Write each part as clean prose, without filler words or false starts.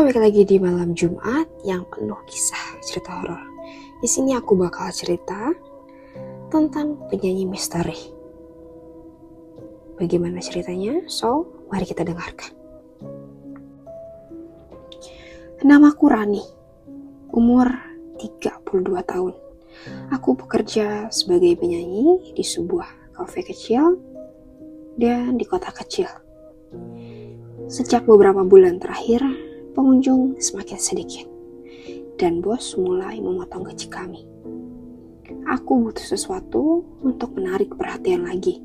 Balik lagi di malam Jumat yang penuh kisah cerita horor. Di sini aku bakal cerita tentang penyanyi misteri. Bagaimana ceritanya? So, mari kita dengarkan. Namaku Rani, umur 32 tahun. Aku bekerja sebagai penyanyi di sebuah kafe kecil dan di kota kecil. Sejak beberapa bulan terakhir, pengunjung semakin sedikit dan bos mulai memotong gaji kami. Aku butuh sesuatu untuk menarik perhatian lagi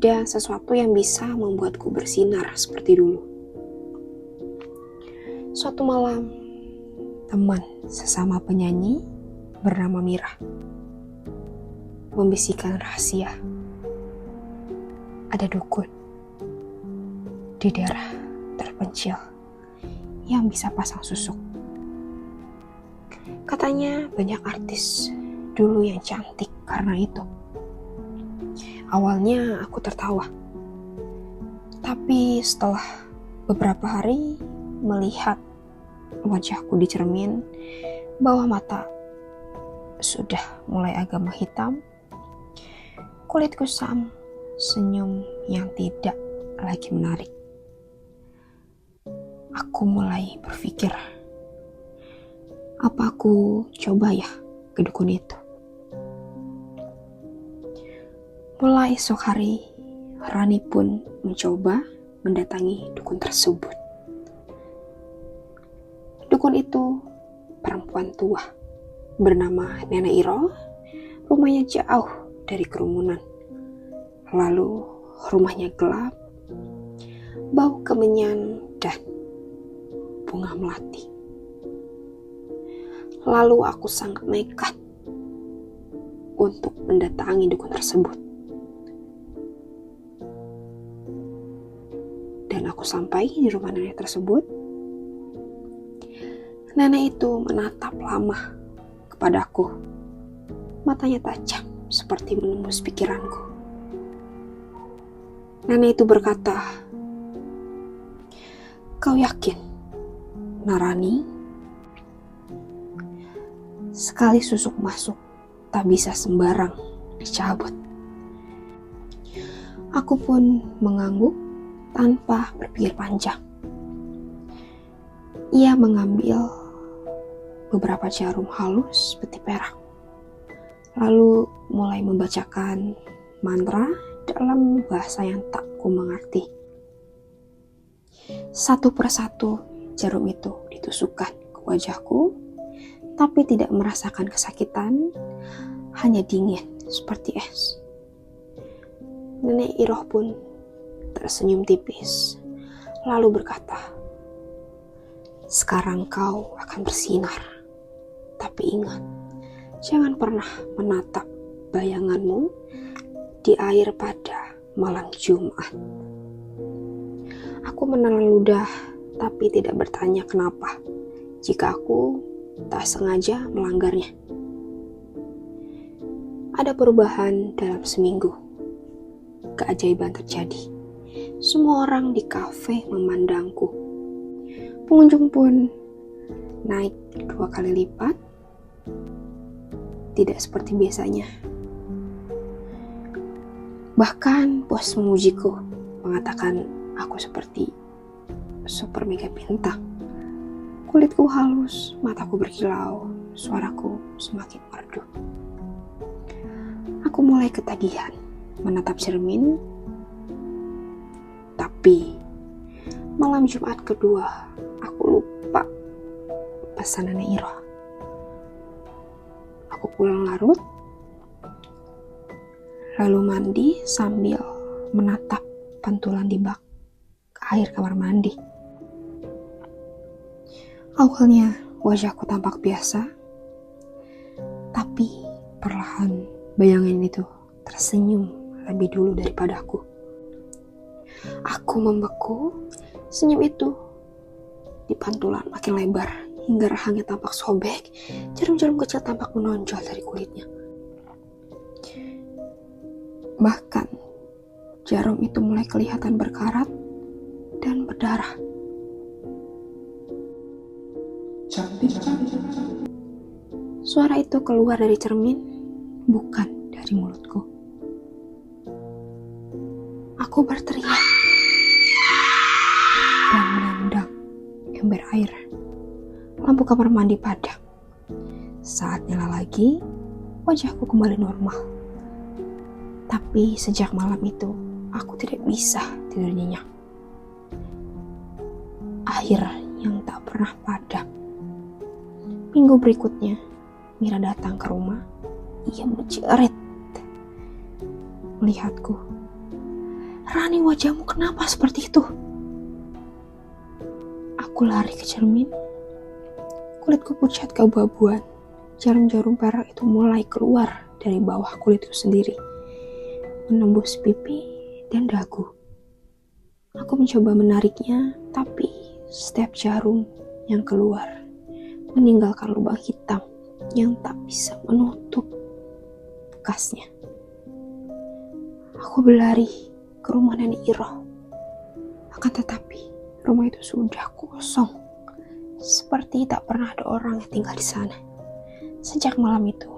dan sesuatu yang bisa membuatku bersinar seperti dulu. Suatu malam, teman sesama penyanyi bernama Mira membisikkan rahasia. Ada dukun di daerah terpencil yang bisa pasang susuk. Katanya banyak artis dulu yang cantik karena itu. Awalnya aku tertawa. Tapi setelah beberapa hari melihat wajahku di cermin, bawah mata sudah mulai agak menghitam, kulit kusam, senyum yang tidak lagi menarik. Aku mulai berpikir, apa aku coba ya ke dukun itu? Mulai esok hari, Rani pun mencoba mendatangi dukun tersebut. Dukun itu perempuan tua, bernama Nenek Iro. Rumahnya jauh dari kerumunan. Lalu rumahnya gelap, bau kemenyan dan bunga melati. Lalu aku sangat nekat untuk mendatangi dukun tersebut. Dan aku sampai di rumah nenek tersebut. Nenek itu menatap lama kepadaku. Matanya tajam seperti menembus pikiranku. Nenek itu berkata, "Kau yakin, Narani? Sekali susuk masuk, tak bisa sembarang dicabut." Aku pun mengangguk tanpa berpikir panjang. Ia mengambil beberapa jarum halus peti perak, lalu mulai membacakan mantra dalam bahasa yang tak ku mengerti. Satu persatu jarum itu ditusukkan ke wajahku, tapi tidak merasakan kesakitan, hanya dingin seperti es. Nenek Iroh pun tersenyum tipis, lalu berkata, "Sekarang kau akan bersinar, tapi ingat, jangan pernah menatap bayanganmu di air pada malam Jumat." Aku menelan ludah, tapi tidak bertanya kenapa jika aku tak sengaja melanggarnya. Ada perubahan dalam seminggu. Keajaiban terjadi. Semua orang di kafe memandangku. Pengunjung pun naik 2 kali lipat. Tidak seperti biasanya. Bahkan bos memujiku, mengatakan aku seperti super mega bintang. Kulitku halus, mataku berkilau, suaraku semakin merdu. Aku mulai ketagihan menatap cermin. Tapi malam Jumat kedua, aku lupa pesan Nenek Iro. Aku pulang larut, lalu mandi sambil menatap pantulan di bak air kamar mandi. Awalnya wajahku tampak biasa, tapi perlahan bayangan itu tersenyum lebih dulu daripadaku. Aku membeku, senyum itu di pantulan makin lebar hingga rahangnya tampak sobek, jarum-jarum kecil tampak menonjol dari kulitnya. Bahkan jarum itu mulai kelihatan berkarat dan berdarah. Suara itu keluar dari cermin, bukan dari mulutku. Aku berteriak dan menendang ember air. Lampu kamar mandi padam. Saat nyala lagi, wajahku kembali normal. Tapi sejak malam itu, aku tidak bisa tidur nyenyak. Air yang tak pernah padam. Minggu berikutnya, Mira datang ke rumah. Ia menjerit melihatku. "Rani, wajahmu kenapa seperti itu?" Aku lari ke cermin. Kulitku pucat keabu-abuan. Jarum-jarum perak itu mulai keluar dari bawah kulitku sendiri, menembus pipi dan dagu. Aku mencoba menariknya, tapi setiap jarum yang keluar meninggalkan lubang hitam yang tak bisa menutup bekasnya. Aku berlari ke rumah nenek Iroh. Akan tetapi, rumah itu sudah kosong. Seperti tak pernah ada orang yang tinggal di sana. Sejak malam itu,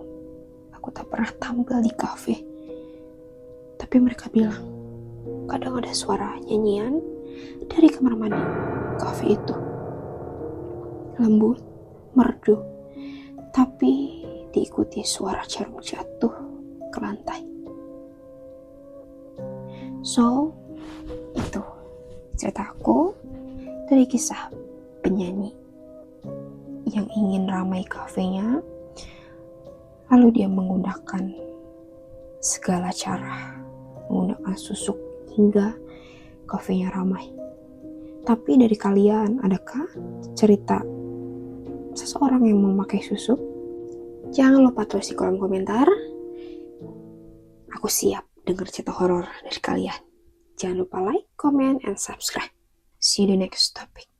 aku tak pernah tampil di kafe. Tapi mereka bilang, kadang ada suara nyanyian dari kamar mandi kafe itu. Lembut, merdu, tapi diikuti suara jarum jatuh ke lantai. So, itu ceritaku dari kisah penyanyi yang ingin ramai kafenya, lalu dia menggunakan segala cara, menggunakan susuk hingga kafenya ramai. Tapi dari kalian, adakah cerita seseorang yang memakai susuk? Jangan lupa tulis di kolom komentar. Aku siap dengar cerita horor dari kalian. Jangan lupa like, comment, and subscribe. See you the next topic.